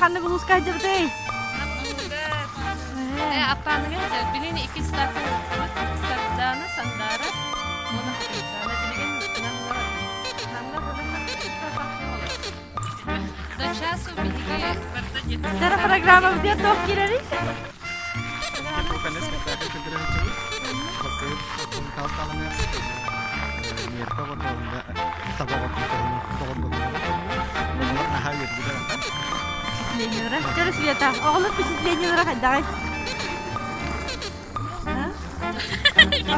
Kanı bu huska jırdı. Apanya bilin iki sadana sandara bunu sana dilin до часу беги Cara programa dia toh kira ni. Lenyorah, terus dia tahu. Oğlum pişit lenyorah ada.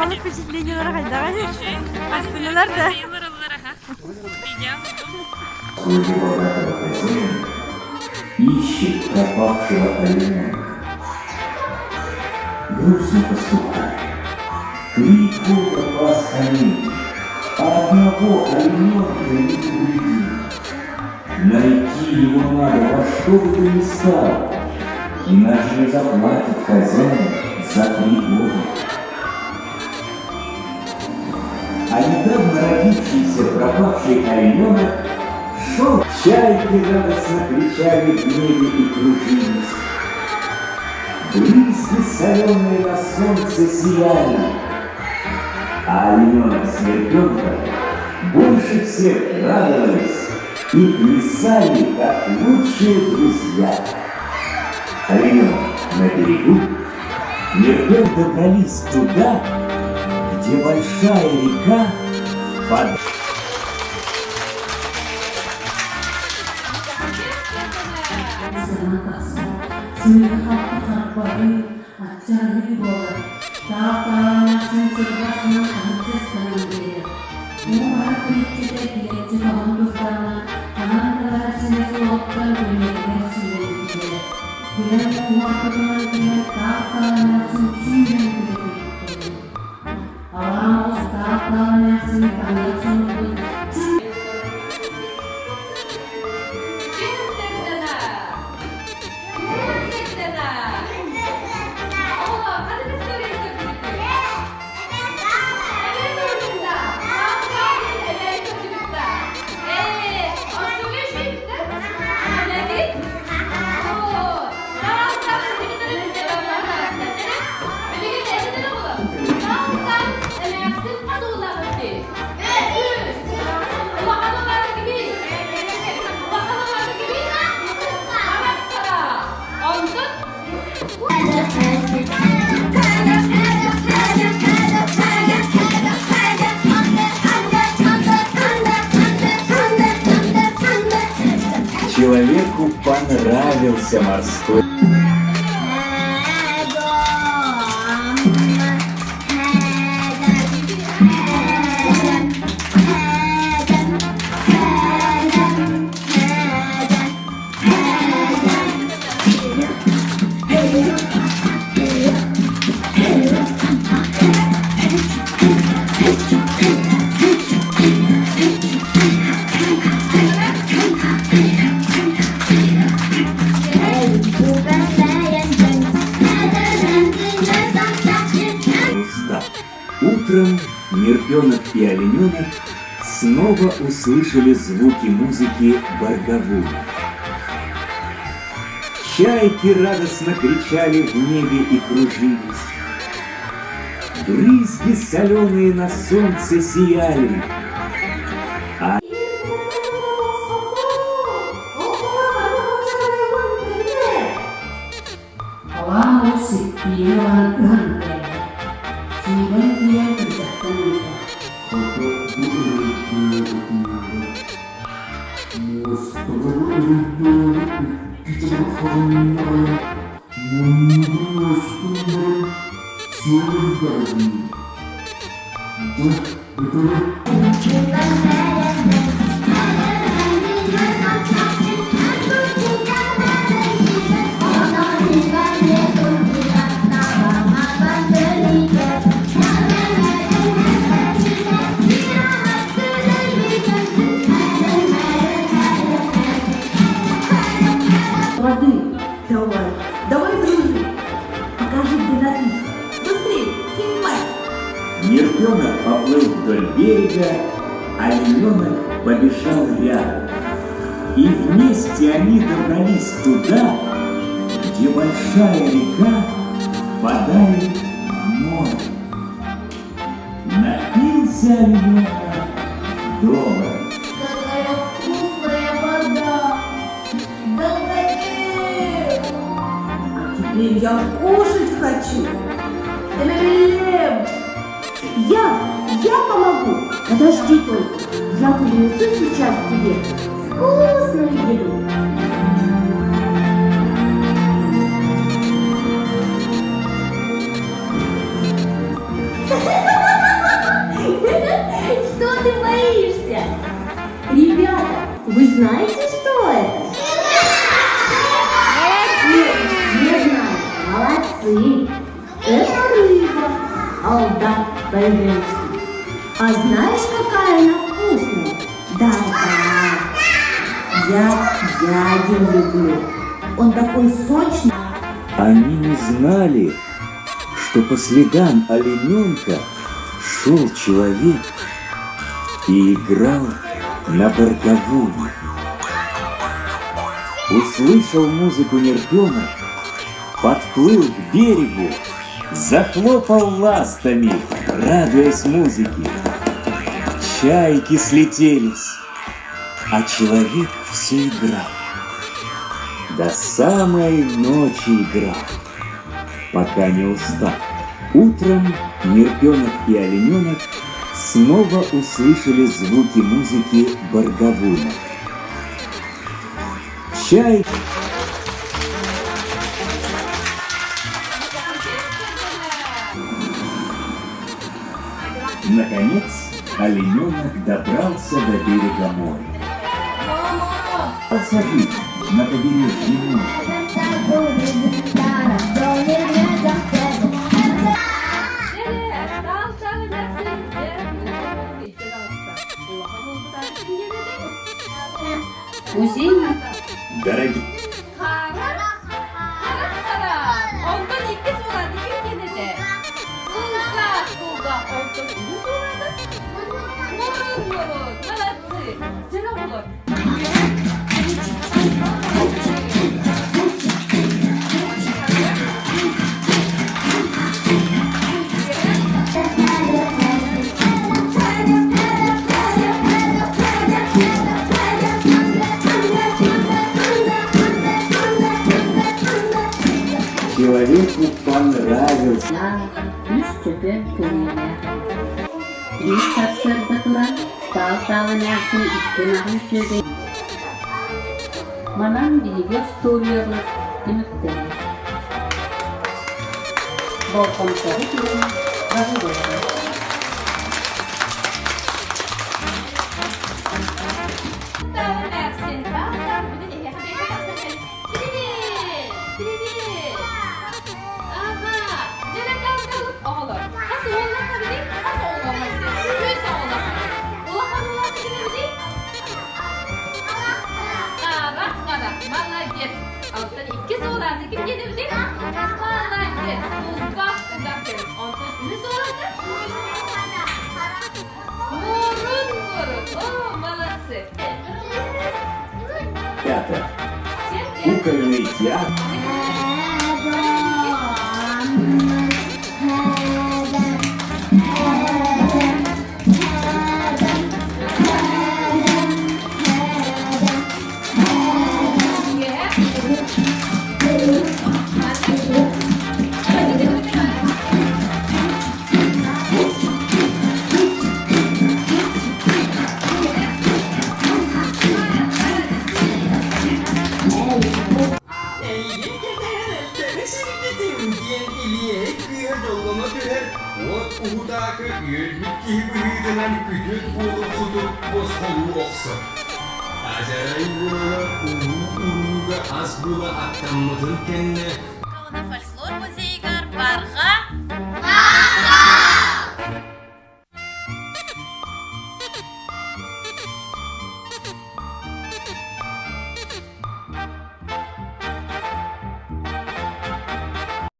Oğlum pişit lenyorah ada. Aslında da. Ищет пропавшего оленя. Грустно поступай. 3 года пас коней, а одного олененка не увидел. Найти его надо во что бы то ни стало, иначе не заплатит хозяин за 3 года. А недавно родившийся пропавший олененок шел, чайки радостно кричали в небе и кружились. Брызги соленые на солнце сияли, а олененок с Мерпенком больше всех радовались и плясали, как лучшие друзья. Олененок на берегу, Мерпен добрались туда, где большая река впадает. Человеку понравился морской. Утром Мерпенок и олененок снова услышали звуки музыки барговой. Чайки радостно кричали в небе и кружились. Брызги соленые на солнце сияли. Давай, дружи, покажи, где написано. Быстрее, снимай. Мерпенок поплыл вдоль берега, а олененок побежал рядом. И вместе они добрались туда, где большая река впадает в море. Напился олененок дома. Какая вкусная вода! Долготень! А теперь я кушать хочу. Лем! Я помогу. Подожди только. Я принесу сейчас тебе вкусную еду. Что ты боишься? Ребята, вы знаете, что это? Не знаю. Молодцы. Это рыба. Алда по-еврейски. А знаешь, какая она вкусная? Да. Я ядень люблю. Он такой сочный. Они не знали, что по следам олененка шел человек и играл на барковую. Услышал музыку нерпенок, подплыл к берегу, захлопал ластами, радуясь музыке. Чайки слетелись, а человек все играл. До самой ночи играл, пока не устал. Утром нерпенок и олененок снова услышали звуки музыки барговуна. Чайки... Наконец, олененок добрался до берега моря. Посажи на побережье моря. Музей? Дорогие... Человеку понравился. Üç tüpü kuyuya. Bir kapsırda duran dağ-dağın ersin üstüne çöbe. Manam bir göz tuğluyoruz ümütleri. Bol komiseri gibi razı doğru. Молодец! А вот они iki sorulardı kim gelirdi? Молодец! Bak, aferin. Ne sorulardı? Burun. О, молодцы! Театр. Кукольный театр. Ajaray buralar uruga az bula attammadın kenne.